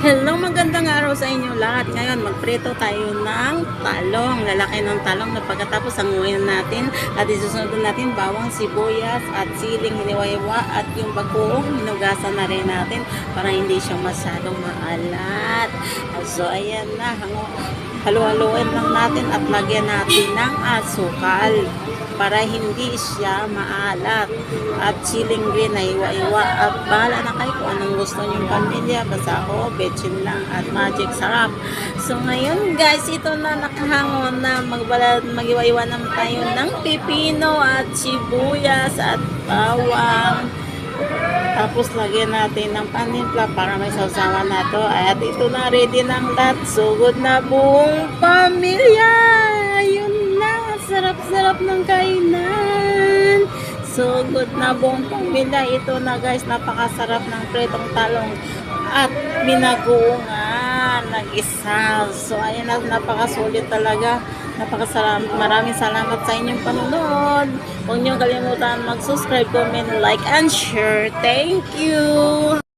Hello, magandang araw sa inyo lahat. Ngayon, magprito tayo ng talong. Lalaki ng talong na pagkatapos hanguin natin at isusunod natin bawang, sibuyas at siling hiniwa-hiwa at yung bagoong hinugasan na rin natin para hindi siya masyadong maalat. So, ayan na. Halu-haluin lang natin at lagyan natin ng asukal para hindi siya maalat. At siling green na iwa-iwa. At bahala na kayo kung anong gusto niyong pamilya. Basta ako, betchin lang at magic sarap. So ngayon guys, ito na nakahangon na mag-iwa-iwa naman tayo ng pipino at sibuyas at bawang. Tapos lagyan natin ng panimpla para may sausawan na to. At ito na, ready ng lahat. Sugod na buong pamilya. Ayun na, sarap-sarap ng kainan. Sugod na buong pamilya. Ito na guys, napakasarap ng pritong talong at binagoongan nag-isa. So ayan na, napakasulit talaga. Napakasarap. Maraming salamat sa inyong panonood. Huwag niyo kalimutan mag-subscribe, comment, like, and share. Thank you!